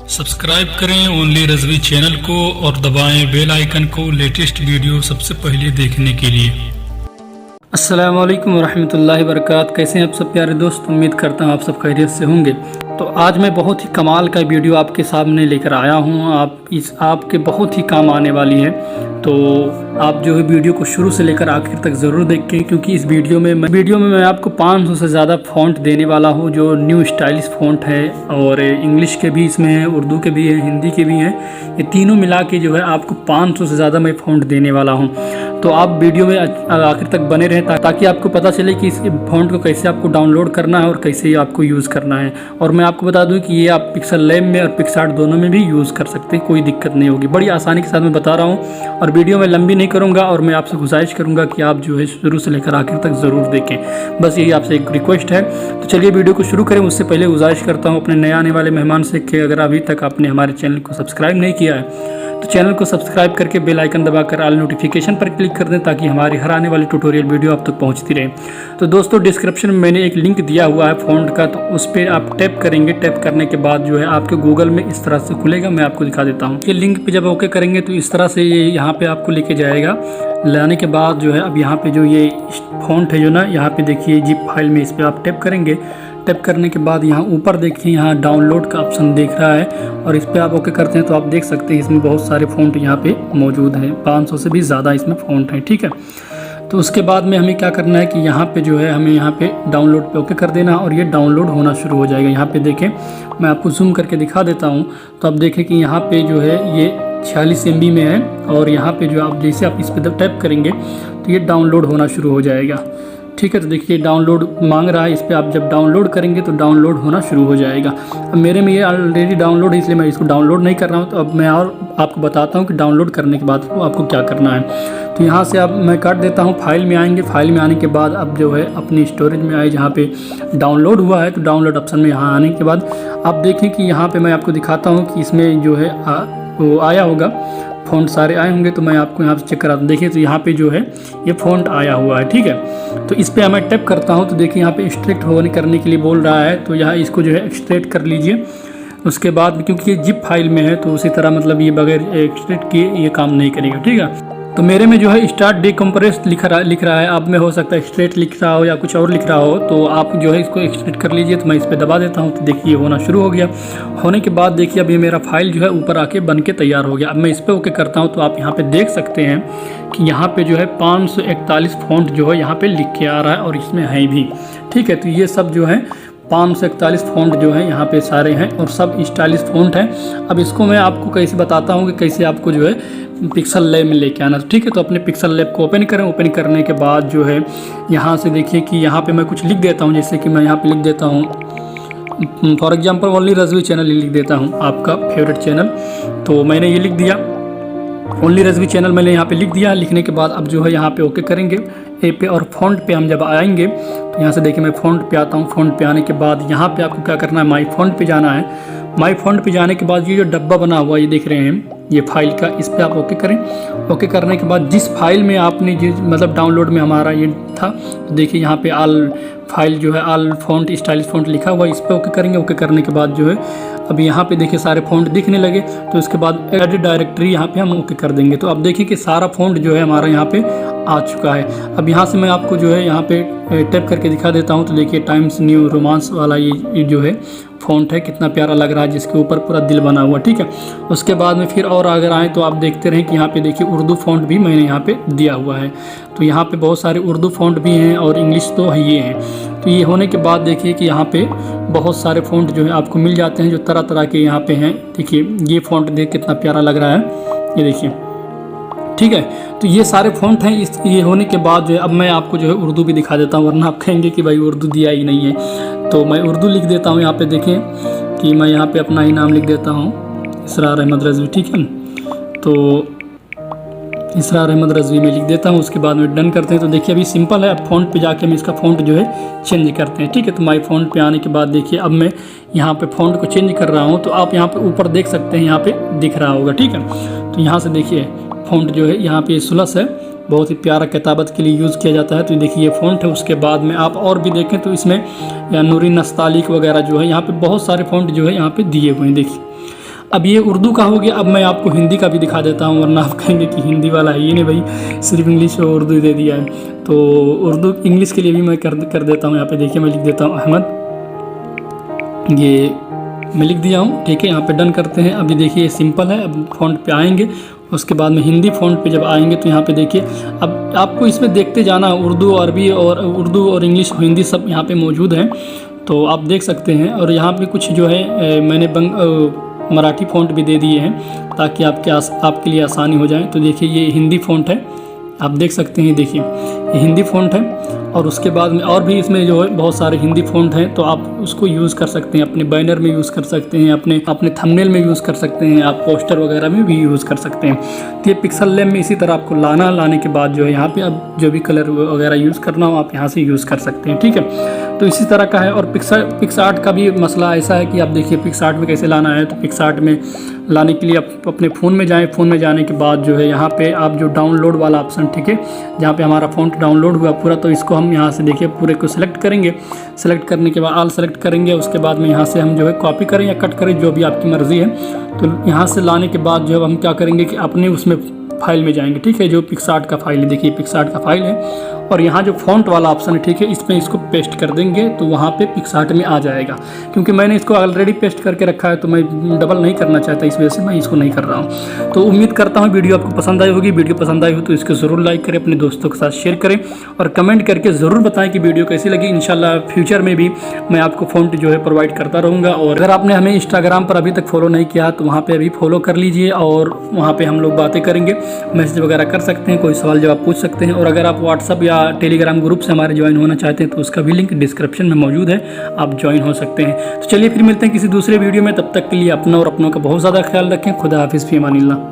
Subscribe करें only Razvi channel को और दबाएं बेल आइकन को लेटेस्ट वीडियो सबसे पहले देखने के लिए। अस्सलाम वालेकुम रहमतुल्लाहि वबरकातुहू। कैसे हैं आप सब प्यारे दोस्त? उम्मीद करता हूँ आप सब खैरियत से होंगे। तो आज मैं बहुत ही कमाल का वीडियो आपके सामने लेकर आया हूँ। आपके बहुत ही काम आने वाली है। तो आप जो है वीडियो को शुरू से लेकर आखिर तक ज़रूर देखें, क्योंकि इस वीडियो में मैं आपको 500 से ज़्यादा फ़ॉन्ट देने वाला हूँ जो न्यू स्टाइलिश फ़ॉन्ट है, और इंग्लिश के भी इसमें है, उर्दू के भी है, हिंदी के भी हैं। ये तीनों मिला के जो है आपको 500 से ज़्यादा मैं फ़ॉन्ट देने वाला हूँ। तो आप वीडियो में आखिर तक बने रहें ताकि आपको पता चले कि इस फ़ॉन्ट को कैसे आपको डाउनलोड करना है और कैसे आपको यूज़ करना है। और मैं आपको बता दूं कि ये आप पिक्सल लैब में और पिक्सार्ट दोनों में भी यूज़ कर सकते हैं, कोई दिक्कत नहीं होगी। बड़ी आसानी के साथ मैं बता रहा हूँ और वीडियो में लंबी नहीं करूँगा। और मैं आपसे गुजारिश करूँगा कि आप जो है शुरू से लेकर आखिर तक ज़रूर देखें, बस यही आपसे एक रिक्वेस्ट है। तो चलिए वीडियो को शुरू करें। उससे पहले गुजारिश करता हूँ अपने नए आने वाले मेहमान से कि अगर अभी तक आपने हमारे चैनल को सब्सक्राइब नहीं किया है तो चैनल को सब्सक्राइब करके बेल आइकन दबाकर ऑल नोटिफिकेशन पर क्लिक कर दें, ताकि हमारी हर आने वाली ट्यूटोरियल वीडियो आप तक पहुंचती रहे। तो दोस्तों, डिस्क्रिप्शन में मैंने एक लिंक दिया हुआ है फ़ॉन्ट का, तो उस पर आप टैप करेंगे। टैप करने के बाद जो है आपके गूगल में इस तरह से खुलेगा। मैं आपको दिखा देता हूँ। ये लिंक पे जब ओके करेंगे तो इस तरह से ये यहाँ पे आपको लेके जाएगा। लाने के बाद जो है अब यहाँ पे जो ये फ़ॉन्ट है जो ना, यहाँ पे देखिए जिप फाइल में, इस पर आप टैप करेंगे। टैप करने के बाद यहाँ ऊपर देखिए यहाँ डाउनलोड का ऑप्शन दिख रहा है, और इस पर आप ओके करते हैं तो आप देख सकते हैं इसमें बहुत सारे फ़ॉन्ट यहाँ पे मौजूद हैं। 500 से भी ज़्यादा इसमें फ़ॉन्ट हैं, ठीक है। तो उसके बाद में हमें क्या करना है कि यहाँ पे जो है हमें यहाँ पे डाउनलोड पे ओके कर देना, और ये डाउनलोड होना शुरू हो जाएगा। यहाँ पे देखें, मैं आपको जूम करके दिखा देता हूँ। तो आप देखें कि यहाँ पे जो है ये 46 MB में है, और यहाँ पे जो आप जैसे आप इस पर टैप करेंगे तो ये डाउनलोड होना शुरू हो जाएगा, ठीक है। तो देखिए डाउनलोड मांग रहा है। इस पर आप जब डाउनलोड करेंगे तो डाउनलोड होना शुरू हो जाएगा। अब मेरे में ये ऑलरेडी डाउनलोड है, इसलिए मैं इसको डाउनलोड नहीं कर रहा हूँ। तो अब मैं और आपको बताता हूँ कि डाउनलोड करने के बाद आपको क्या करना है। तो यहाँ से अब मैं काट देता हूँ। फाइल में आएंगे। फाइल में आने के बाद अब जो है अपनी स्टोरेज में आए जहाँ पे डाउनलोड हुआ है, तो डाउनलोड ऑप्शन में यहाँ आने के बाद आप देखें कि यहाँ पर मैं आपको दिखाता हूँ कि इसमें जो है वो आया होगा, फ़ॉन्ट सारे आए होंगे। तो मैं आपको यहाँ से चेक करा दूँ। देखिए तो यहाँ पे जो है ये फ़ॉन्ट आया हुआ है, ठीक है। तो इस पर मैं टैप करता हूँ तो देखिए यहाँ पे एक्सट्रैक्ट होने करने के लिए बोल रहा है। तो यहाँ इसको जो है एक्सट्रैक्ट कर लीजिए। उसके बाद क्योंकि ये जिप फाइल में है तो उसी तरह मतलब ये बगैर एक्सट्रैक्ट किए ये काम नहीं करेगा, ठीक है। तो मेरे में जो है स्टार्ट डिकम्प्रेस लिख रहा है। आप में हो सकता है एक्सट्रैक्ट लिख रहा हो या कुछ और लिख रहा हो, तो आप जो है इसको एक्सट्रैक्ट कर लीजिए। तो मैं इस पर दबा देता हूँ। तो देखिए होना शुरू हो गया। होने के बाद देखिए अब ये मेरा फाइल जो है ऊपर आके बन के तैयार हो गया। अब मैं इस पर ओके करता हूँ तो आप यहाँ पे देख सकते हैं कि यहाँ पे जो है 541 फ़ॉन्ट जो है यहाँ पे लिख के आ रहा है, और इसमें है भी, ठीक है। तो ये सब जो है 541 फ़ॉन्ट जो है यहाँ पे सारे हैं, और सब स्टाइलिश फ़ॉन्ट हैं। अब इसको मैं आपको कैसे बताता हूँ कि कैसे आपको जो है पिक्सल लैब में लेके आना, ठीक है। तो अपने पिक्सल लैब को ओपन करें। ओपन करने के बाद जो है यहाँ से देखिए कि यहाँ पे मैं कुछ लिख देता हूँ। जैसे कि मैं यहाँ पे लिख देता हूँ for example only Razvi channel लिख देता हूँ, आपका फेवरेट चैनल। तो मैंने ये लिख दिया, ओनली रज़वी चैनल मैंने यहाँ पे लिख दिया। लिखने के बाद अब जो है यहाँ पे ओके करेंगे ए पे, और फ़ॉन्ट पे हम जब आएंगे तो यहाँ से देखिए मैं फ़ॉन्ट पे आता हूँ। फ़ॉन्ट पे आने के बाद यहाँ पे आपको क्या करना है, माई फ़ॉन्ट पे जाना है। माई फ़ॉन्ट पे जाने के बाद ये जो डब्बा बना हुआ ये देख रहे हैं ये फाइल का, इस पर आप ओके करें। ओके करने के बाद जिस फाइल में आपने जिस मतलब डाउनलोड में हमारा ये था, तो देखिए यहाँ पे ऑल फाइल जो है ऑल फ़ॉन्ट स्टाइलिश फ़ॉन्ट लिखा हुआ है, इस पर ओके करेंगे। ओके करने के बाद जो है अब यहाँ पे देखिए सारे फ़ॉन्ट दिखने लगे। तो इसके बाद एडिट डायरेक्टरी यहाँ पे हम ओके कर देंगे। तो अब देखिए कि सारा फ़ॉन्ट जो है हमारा यहाँ पे आ चुका है। अब यहाँ से मैं आपको जो है यहाँ पे टैप करके दिखा देता हूँ। तो देखिए टाइम्स न्यू रोमांस वाला ये जो है फ़ॉन्ट है, कितना प्यारा लग रहा है, जिसके ऊपर पूरा दिल बना हुआ, ठीक है। उसके बाद में फिर और अगर आएँ तो आप देखते रहें कि यहाँ पे देखिए उर्दू फ़ॉन्ट भी मैंने यहाँ पे दिया हुआ है। तो यहाँ पे बहुत सारे उर्दू फ़ॉन्ट भी हैं और इंग्लिश तो है ये हैं। तो ये होने के बाद देखिए कि यहाँ पे बहुत सारे फ़ॉन्ट जो है आपको मिल जाते हैं जो तरह तरह के यहाँ पे हैं। देखिए ये फ़ॉन्ट देख कितना प्यारा लग रहा है, ये देखिए, ठीक है। तो ये सारे फ़ॉन्ट हैं। ये होने के बाद जो है अब मैं आपको जो है उर्दू भी दिखा देता हूँ, वरना आप कहेंगे कि भाई उर्दू दिया ही नहीं है। तो मैं उर्दू लिख देता हूँ। यहाँ पे देखें कि मैं यहाँ पे अपना ही नाम लिख देता हूँ, इसरार अहमद रज़वी, ठीक है। तो इसरार अहमद रज़वी में लिख देता हूँ। उसके बाद में डन करते हैं। तो देखिए अभी सिंपल है। अब फ़ॉन्ट पे जाके हम इसका फ़ॉन्ट जो है चेंज करते हैं, ठीक है। तो माई फ़ॉन्ट पे आने के बाद देखिए अब मैं यहाँ पे फ़ॉन्ट को चेंज कर रहा हूँ। तो आप यहाँ पे ऊपर देख सकते हैं, यहाँ पे दिख रहा होगा, ठीक है। तो यहाँ से देखिए फ़ॉन्ट जो है यहाँ पे सुलस है, बहुत ही प्यारा किताबत के लिए यूज़ किया जाता है। तो देखिए ये फ़ॉन्ट है। उसके बाद में आप और भी देखें तो इसमें या नूरी नस्तालिक वगैरह जो है यहाँ पे बहुत सारे फ़ॉन्ट जो है यहाँ पे दिए हुए हैं, देखिए। अब ये उर्दू का हो गया। अब मैं आपको हिंदी का भी दिखा देता हूँ, वरना आप कहेंगे कि हिंदी वाला है ये नहीं भाई, सिर्फ इंग्लिश और उर्दू दे दिया है। तो उर्दू इंग्लिश के लिए भी मैं कर देता हूँ। यहाँ पे देखिए मैं लिख देता हूँ अहमद, ये मैं लिख दिया हूँ, ठीक है। यहाँ पे डन करते हैं। अभी देखिए सिंपल है। अब फ़ॉन्ट पे आएंगे, उसके बाद में हिंदी फ़ॉन्ट पे जब आएंगे तो यहाँ पे देखिए अब आपको इसमें देखते जाना, उर्दू अरबी और उर्दू और इंग्लिश हिंदी सब यहाँ पे मौजूद हैं, तो आप देख सकते हैं। और यहाँ पे कुछ जो है मैंने मराठी फ़ॉन्ट भी दे दिए हैं ताकि आपके लिए आसानी हो जाए। तो देखिए ये हिंदी फ़ॉन्ट है, आप देख सकते हैं, देखिए ये हिंदी फ़ॉन्ट है। और उसके बाद में और भी इसमें जो है बहुत सारे हिंदी फ़ॉन्ट हैं, तो आप उसको यूज़ कर सकते हैं, अपने बैनर में यूज़ कर सकते हैं, अपने थंबनेल में यूज़ कर सकते हैं, आप पोस्टर वगैरह में भी यूज़ कर सकते हैं। तो ये पिक्सल लैब में इसी तरह आपको लाने के बाद जो है यहाँ पे अब जो भी कलर वगैरह यूज़ करना हो आप यहाँ से यूज़ कर सकते हैं, ठीक है। तो इसी तरह का है। और पिक्सआर्ट का भी मसला ऐसा है कि आप देखिए पिक्सआर्ट में कैसे लाना है। तो पिक्सआर्ट में लाने के लिए आप अपने फ़ोन में जाएं, फ़ोन में जाने के बाद जो है यहाँ पे आप जो डाउनलोड वाला ऑप्शन, ठीक है, जहाँ पे हमारा फ़ॉन्ट डाउनलोड हुआ पूरा, तो इसको हम यहाँ से देखिए पूरे को सिलेक्ट करेंगे। सेलेक्ट करने के बाद ऑल सेलेक्ट करेंगे, उसके बाद में यहाँ से हम जो है कॉपी करें या कट करें, जो भी आपकी मर्ज़ी है। तो यहाँ से लाने के बाद जो है हम क्या करेंगे कि अपने उसमें फाइल में जाएंगे, ठीक है, जो पिक्सआर्ट का फाइल है, देखिए पिक्सआर्ट का फाइल है। और यहाँ जो फ़ॉन्ट वाला ऑप्शन है, ठीक है, इसमें इसको पेस्ट कर देंगे तो वहाँ पे पिक्सआर्ट में आ जाएगा। क्योंकि मैंने इसको ऑलरेडी पेस्ट करके रखा है तो मैं डबल नहीं करना चाहता, इस वजह से मैं इसको नहीं कर रहा हूँ। तो उम्मीद करता हूँ वीडियो आपको पसंद आई होगी। वीडियो पसंद आई हो तो इसको ज़रूर लाइक करें, अपने दोस्तों के साथ शेयर करें और कमेंट करके ज़रूर बताएं कि वीडियो कैसी लगी। इंशाल्लाह फ्यूचर में भी मैं आपको फ़ॉन्ट जो है प्रोवाइड करता रहूँगा। और अगर आपने हमें इंस्टाग्राम पर अभी तक फॉलो नहीं किया तो वहाँ पर अभी फॉलो कर लीजिए और वहाँ पर हम लोग बातें करेंगे, मैसेज वगैरह कर सकते हैं, कोई सवाल जवाब पूछ सकते हैं। और अगर आप व्हाट्सअप या टेलीग्राम ग्रुप से हमारे ज्वाइन होना चाहते हैं तो उसका भी लिंक डिस्क्रिप्शन में मौजूद है, आप ज्वाइन हो सकते हैं। तो चलिए फिर मिलते हैं किसी दूसरे वीडियो में, तब तक के लिए अपना और अपनों का बहुत ज़्यादा ख्याल रखें। खुदा हाफिज़, फी अमानिल्लाह।